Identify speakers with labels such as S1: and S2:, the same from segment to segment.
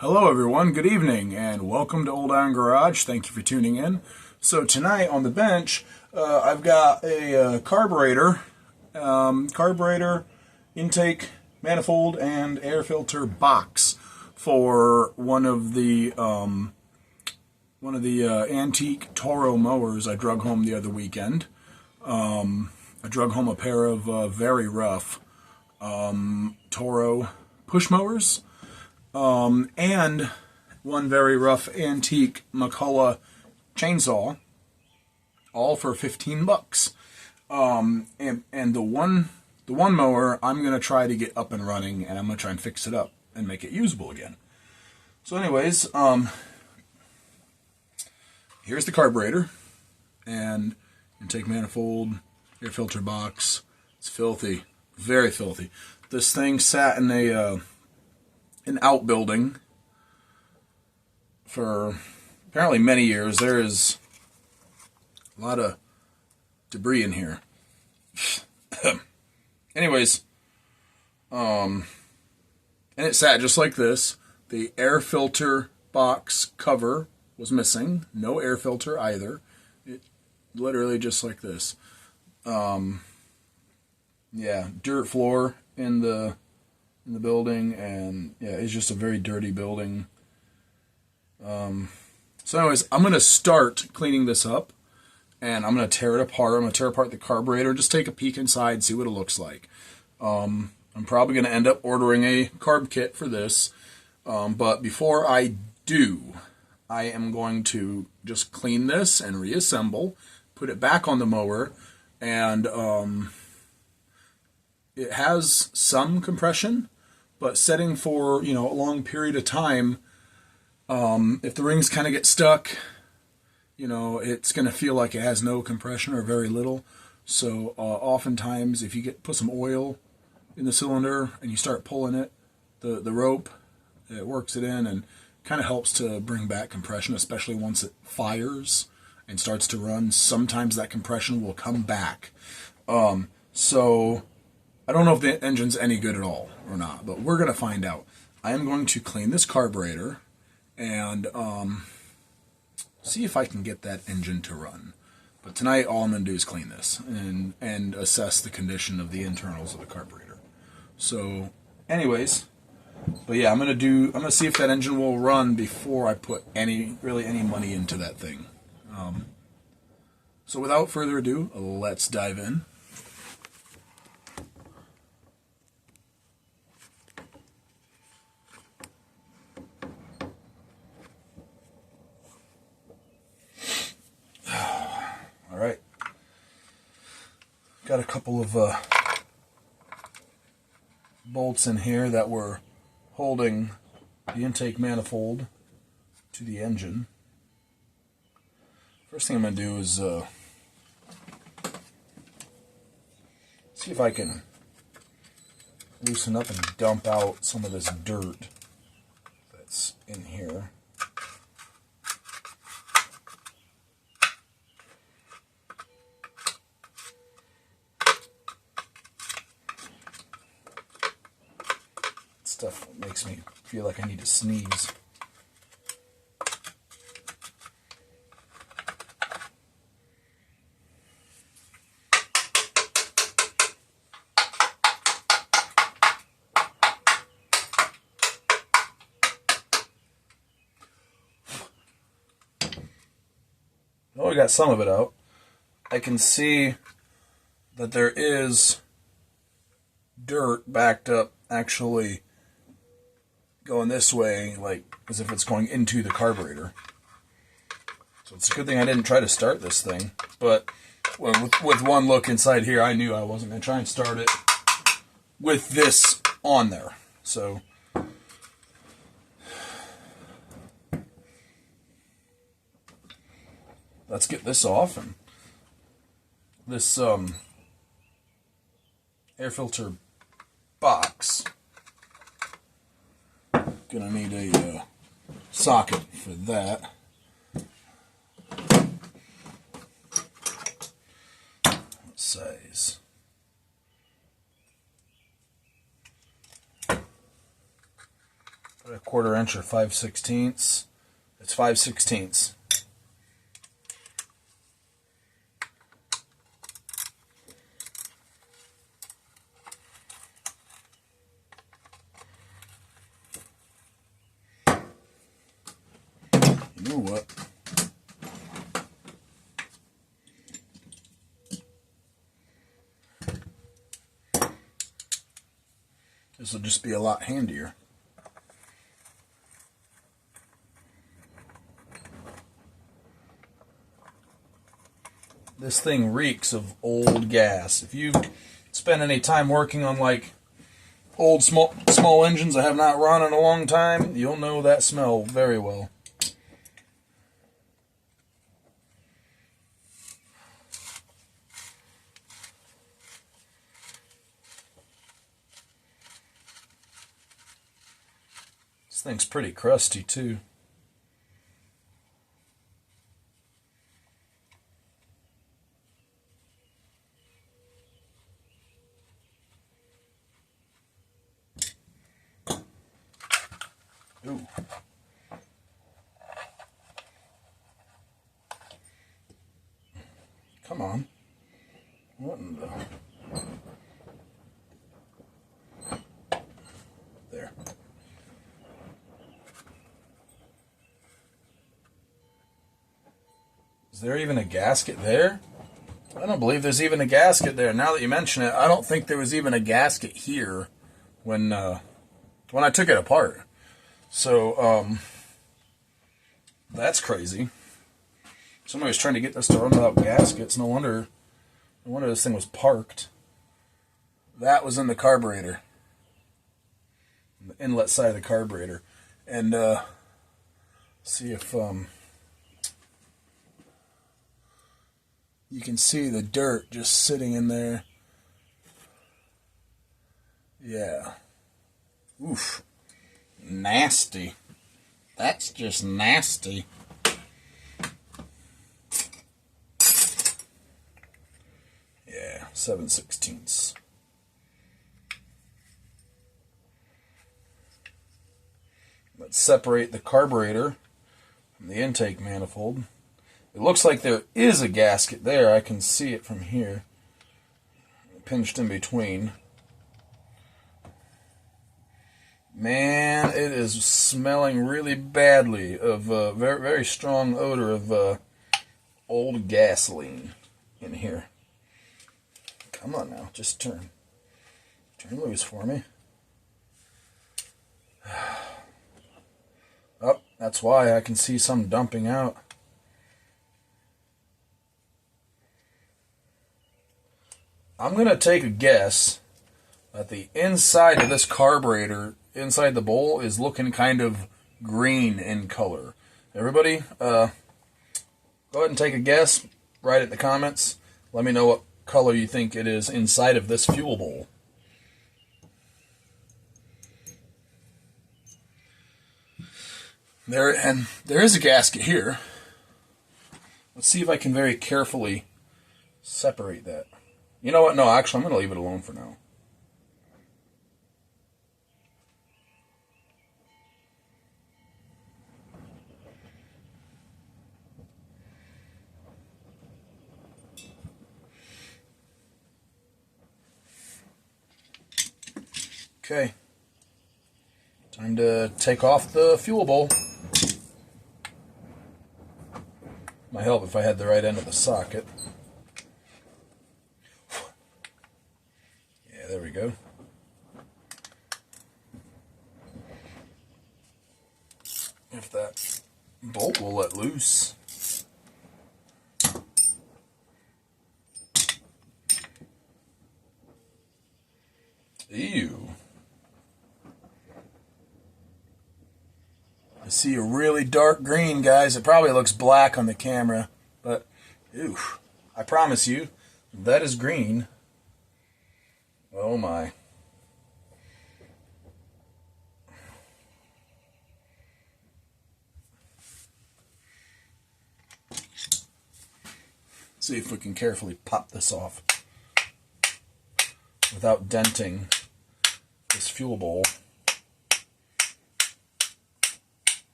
S1: Hello everyone, good evening, and welcome to Old Iron Garage. Thank you for tuning in. So tonight on the bench, I've got a carburetor, intake, manifold, and air filter box for one of the antique Toro mowers I drug home the other weekend. I drug home a pair of very rough Toro push mowers. And one very rough antique McCullough chainsaw, all for $15. And the one mower I'm gonna try to get up and running, and I'm gonna try and fix it up and make it usable again. So, anyways, here's the carburetor and intake manifold, air filter box. It's filthy, very filthy. This thing sat in an outbuilding for apparently many years. There is a lot of debris in here. Anyways, and it sat just like this. The air filter box cover was missing. No air filter either. It literally just like this. Yeah, dirt floor in the building, and yeah, it's just a very dirty building. So anyways, I'm going to start cleaning this up, and I'm going to tear it apart. I'm going to tear apart the carburetor, just take a peek inside, see what it looks like. I'm probably going to end up ordering a carb kit for this, but before I do, I am going to just clean this and reassemble, put it back on the mower, and it has some compression, but setting for, a long period of time, if the rings kind of get stuck, it's going to feel like it has no compression or very little. So oftentimes if you put some oil in the cylinder and you start pulling it, the rope, it works it in and kind of helps to bring back compression, especially once it fires and starts to run. Sometimes that compression will come back. So I don't know if the engine's any good at all or not, but we're going to find out. I am going to clean this carburetor and see if I can get that engine to run. But tonight, all I'm going to do is clean this and assess the condition of the internals of the carburetor. So, anyways, but yeah, I'm going to see if that engine will run before I put any money into that thing. So without further ado, let's dive in. All right, got a couple of bolts in here that were holding the intake manifold to the engine. First thing I'm going to do is see if I can loosen up and dump out some of this dirt that's in here. Stuff makes me feel like I need to sneeze. Oh, I got some of it out. I can see that there is dirt backed up, actually going this way, like as if it's going into the carburetor. So it's a good thing I didn't try to start this thing, but with one look inside here, I knew I wasn't going to try and start it with this on there. So let's get this off. And this air filter box, gonna need a socket for that. What size? A 1/4 inch or 5/16. It's 5/16. You know what? This will just be a lot handier. This thing reeks of old gas. If you've spent any time working on like old small engines that have not run in a long time, you'll know that smell very well. This thing's pretty crusty too. Ooh. Come on. What in the... There. Is there even a gasket there? I don't believe there's even a gasket there. Now that you mention it, I don't think there was even a gasket here when I took it apart. So, that's crazy. Somebody was trying to get this to run without gaskets. No wonder this thing was parked. That was in the carburetor. The inlet side of the carburetor. And, see if, you can see the dirt just sitting in there. Yeah. Oof. Nasty. That's just nasty. Yeah, 7/16. Let's separate the carburetor from the intake manifold. It looks like there is a gasket there. I can see it from here. Pinched in between. Man, it is smelling really badly of very, very strong odor of old gasoline in here. Come on now, just turn loose for me. Oh, that's why I can see some dumping out. I'm going to take a guess that the inside of this carburetor, inside the bowl, is looking kind of green in color. Everybody, go ahead and take a guess. Write it in the comments. Let me know what color you think it is inside of this fuel bowl. There is a gasket here. Let's see if I can very carefully separate that. You know what? No, actually, I'm going to leave it alone for now. Okay. Time to take off the fuel bowl. Might help if I had the right end of the socket. Yeah, there we go. If that bolt will let loose. Ew. I see a really dark green, guys. It probably looks black on the camera, but ew. I promise you, that is green. Oh my. See if we can carefully pop this off without denting this fuel bowl.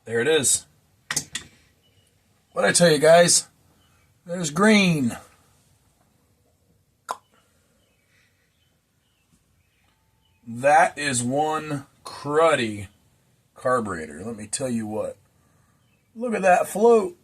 S1: There it is. What'd I tell you guys? There's green. That is one cruddy carburetor. Let me tell you what. Look at that float.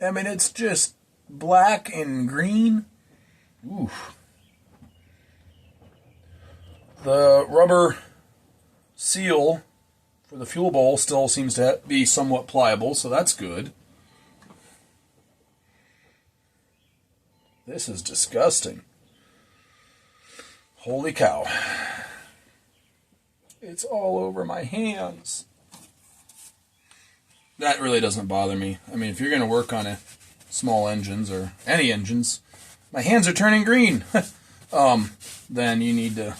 S1: I mean, it's just black and green. Oof. The rubber seal for the fuel bowl still seems to be somewhat pliable, so that's good. This is disgusting. Holy cow. It's all over my hands. That really doesn't bother me. I mean, if you're going to work on small engines or any engines, my hands are turning green. Then you need to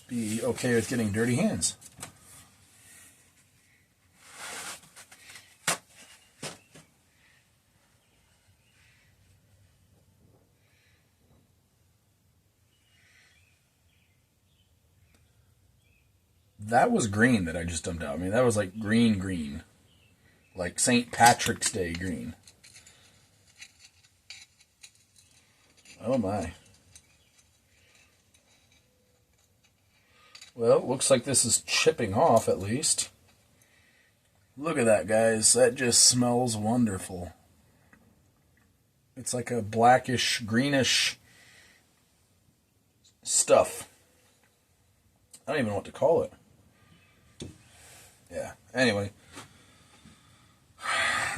S1: be okay with getting dirty hands. That was green that I just dumped out. I mean, that was like green. Like St. Patrick's Day green. Oh my. Well, it looks like this is chipping off at least. Look at that, guys. That just smells wonderful. It's like a blackish, greenish stuff. I don't even know what to call it. Yeah, anyway.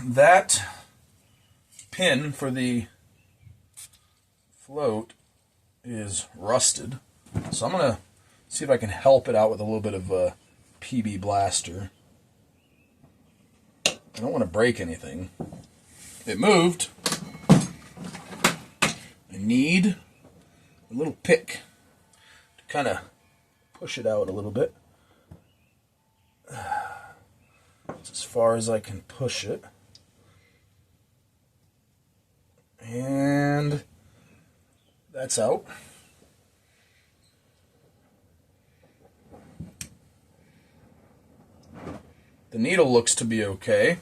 S1: That pin for the float is rusted. So I'm going to see if I can help it out with a little bit of a PB blaster. I don't want to break anything. It moved. I need a little pick to kind of push it out a little bit. It's as far as I can push it. And that's out. The needle looks to be okay.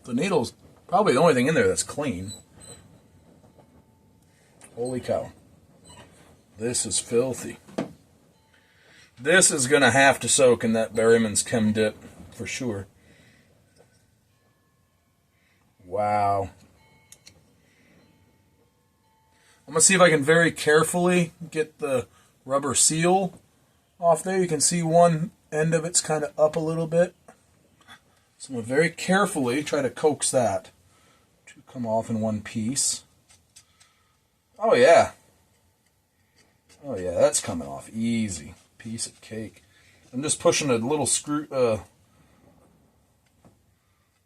S1: The needle's probably the only thing in there that's clean. Holy cow. This is filthy. This is going to have to soak in that Berryman's Chem Dip for sure. Wow. I'm going to see if I can very carefully get the rubber seal off there. You can see one end of it's kind of up a little bit. So I'm going to very carefully try to coax that to come off in one piece. Oh yeah. Oh yeah, that's coming off easy. Piece of cake. I'm just pushing a little screw, a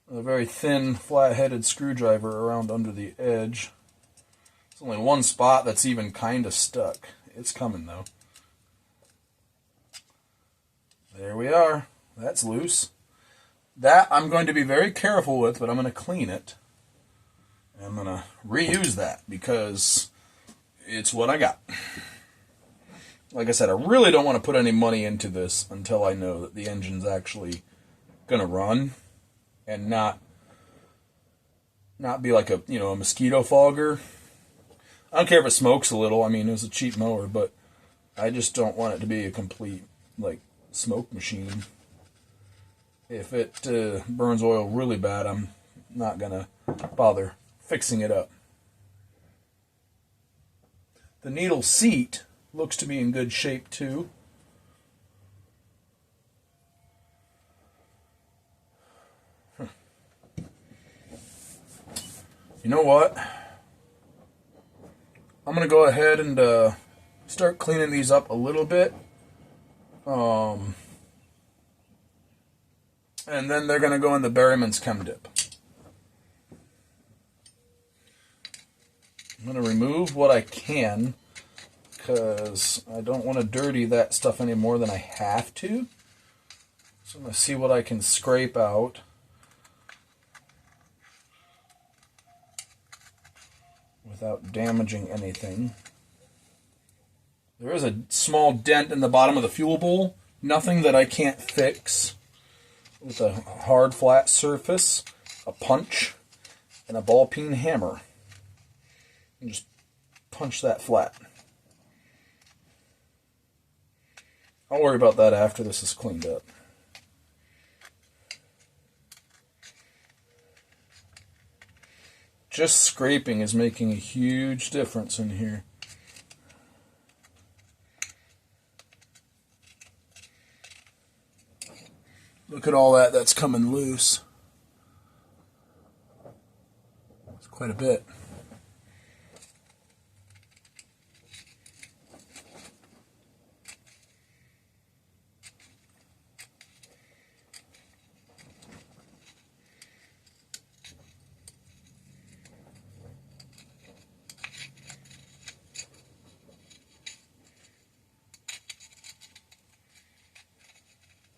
S1: very thin, flat-headed screwdriver around under the edge. There's only one spot that's even kind of stuck. It's coming though. There we are. That's loose. That I'm going to be very careful with, but I'm going to clean it. I'm going to reuse that because it's what I got. Like I said, I really don't want to put any money into this until I know that the engine's actually going to run and not be like a mosquito fogger. I don't care if it smokes a little. I mean, it was a cheap mower, but I just don't want it to be a complete like smoke machine. If it burns oil really bad, I'm not going to bother fixing it up. The needle seat looks to be in good shape too. You know what? I'm going to go ahead and start cleaning these up a little bit. And then they're going to go in the Berryman's Chem Dip. I'm going to remove what I can because I don't want to dirty that stuff any more than I have to. So I'm going to see what I can scrape out. Without damaging anything. There is a small dent in the bottom of the fuel bowl. Nothing that I can't fix with a hard flat surface, a punch, and a ball peen hammer. And just punch that flat. I'll worry about that after this is cleaned up. Just scraping is making a huge difference in here. Look at all that's coming loose. It's quite a bit.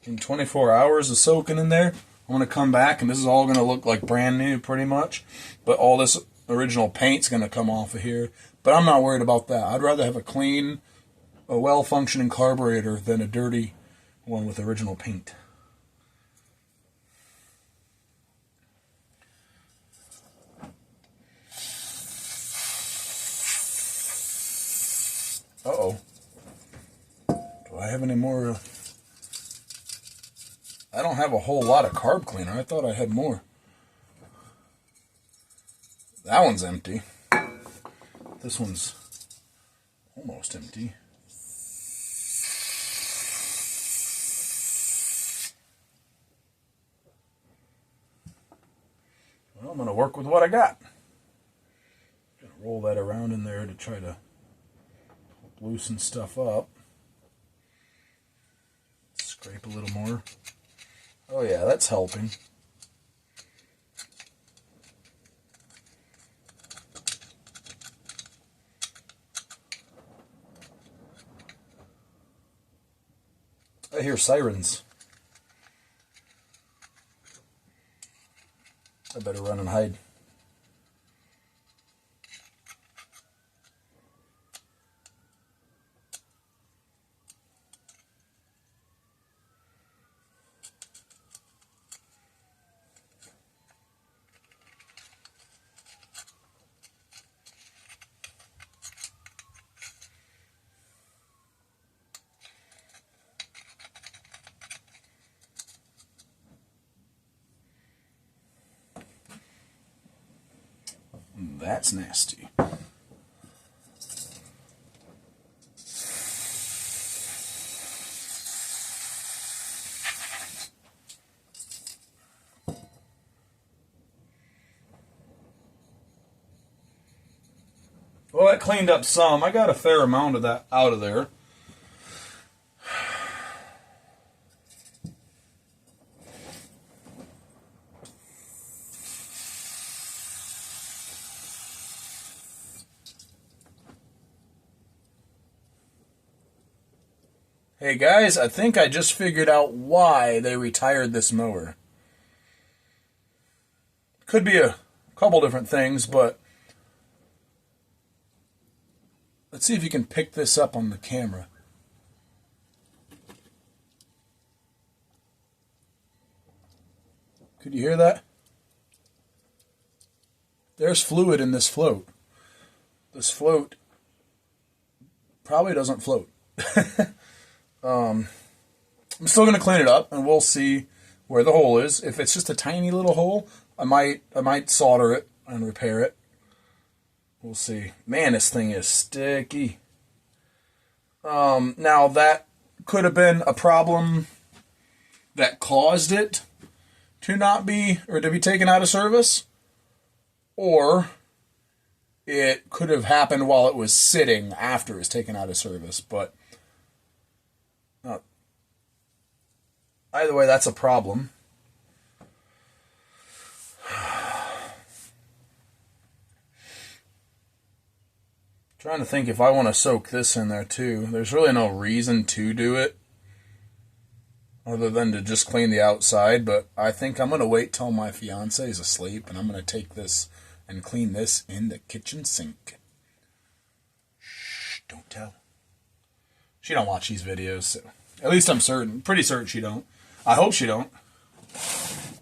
S1: In 24 hours of soaking in there, I'm going to come back and this is all going to look like brand new pretty much. But all this original paint's going to come off of here. But I'm not worried about that. I'd rather have a clean, a well-functioning carburetor than a dirty one with original paint. Uh-oh. Do I have any more... I don't have a whole lot of carb cleaner. I thought I had more. That one's empty. This one's almost empty. Well, I'm going to work with what I got. Gonna roll that around in there to try to loosen stuff up. Scrape a little more. Oh yeah, that's helping. I hear sirens. I better run and hide. That's nasty. Well, that cleaned up some. I got a fair amount of that out of there. Hey guys, I think I just figured out why they retired this mower. Could be a couple different things, but let's see if you can pick this up on the camera. Could you hear that? There's fluid in this float. This float probably doesn't float. I'm still going to clean it up, and we'll see where the hole is. If it's just a tiny little hole, I might solder it and repair it. We'll see. Man, this thing is sticky. Now, that could have been a problem that caused it to not be, or to be taken out of service. Or it could have happened while it was sitting after it was taken out of service. But either way, that's a problem. Trying to think if I want to soak this in there too. There's really no reason to do it other than to just clean the outside, but I think I'm going to wait till my fiance is asleep and I'm going to take this and clean this in the kitchen sink. Shh, don't tell. She don't watch these videos, so at least I'm pretty certain she don't. I hope she don't.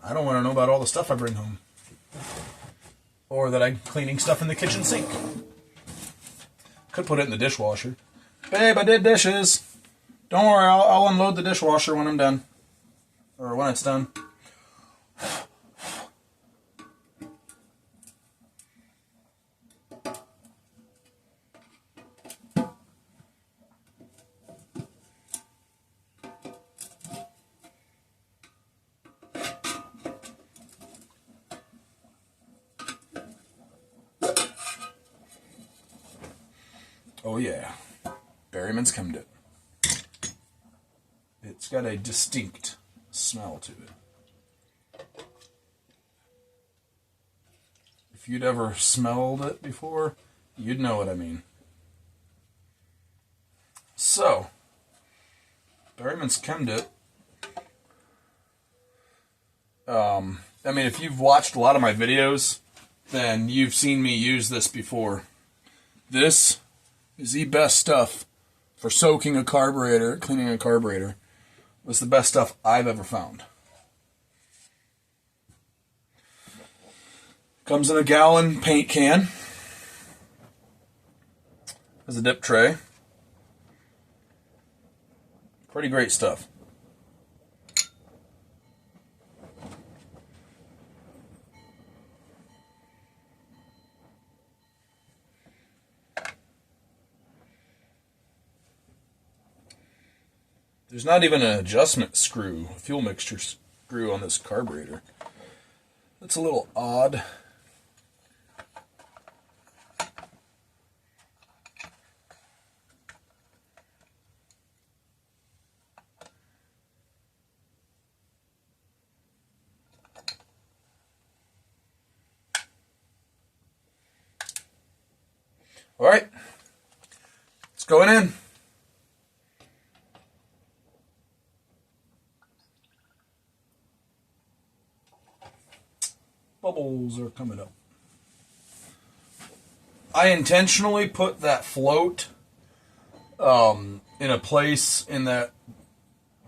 S1: I don't want to know about all the stuff I bring home. Or that I'm cleaning stuff in the kitchen sink. Could put it in the dishwasher. Babe, I did dishes. Don't worry, I'll unload the dishwasher when I'm done. Or when it's done. Oh yeah, Berryman's Chemmed It. It's got a distinct smell to it. If you'd ever smelled it before, you'd know what I mean. So, Berryman's Chemmed It. I mean, if you've watched a lot of my videos, then you've seen me use this before. This is the best stuff for soaking a carburetor, cleaning a carburetor. Was the best stuff I've ever found. Comes in a gallon paint can. Has a dip tray. Pretty great stuff. There's not even an adjustment screw, a fuel mixture screw on this carburetor. That's a little odd. All right, it's going in. Bubbles are coming up. I intentionally put that float in a place in that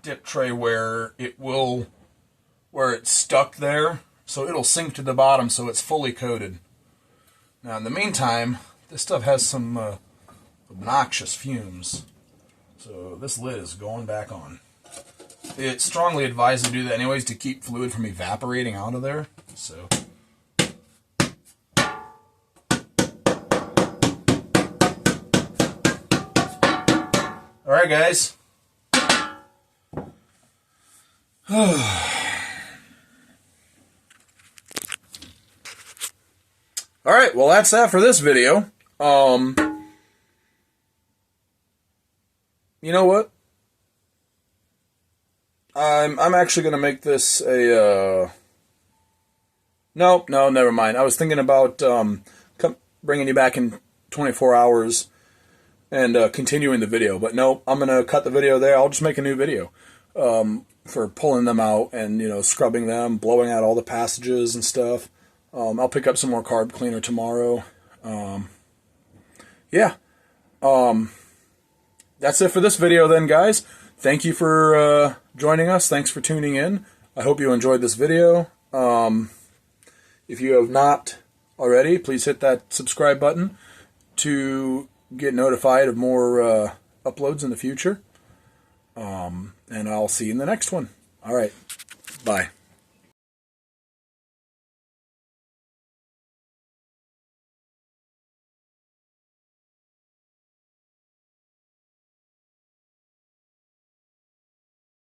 S1: dip tray where it's stuck there, so it'll sink to the bottom so it's fully coated. Now in the meantime, this stuff has some obnoxious fumes, so this lid is going back on. It's strongly advised to do that anyways to keep fluid from evaporating out of there. So all right, guys. All right, well that's that for this video. You know what? I'm actually gonna make this a no, never mind. I was thinking about bringing you back in 24 hours and continuing the video, but no, I'm gonna cut the video there. I'll just make a new video for pulling them out and, you know, scrubbing them, blowing out all the passages and stuff. I'll pick up some more carb cleaner tomorrow. Yeah. That's it for this video then, guys. Thank you for joining us. Thanks for tuning in. I hope you enjoyed this video. If you have not already, please hit that subscribe button to get notified of more uploads in the future. And I'll see you in the next one. All right. Bye.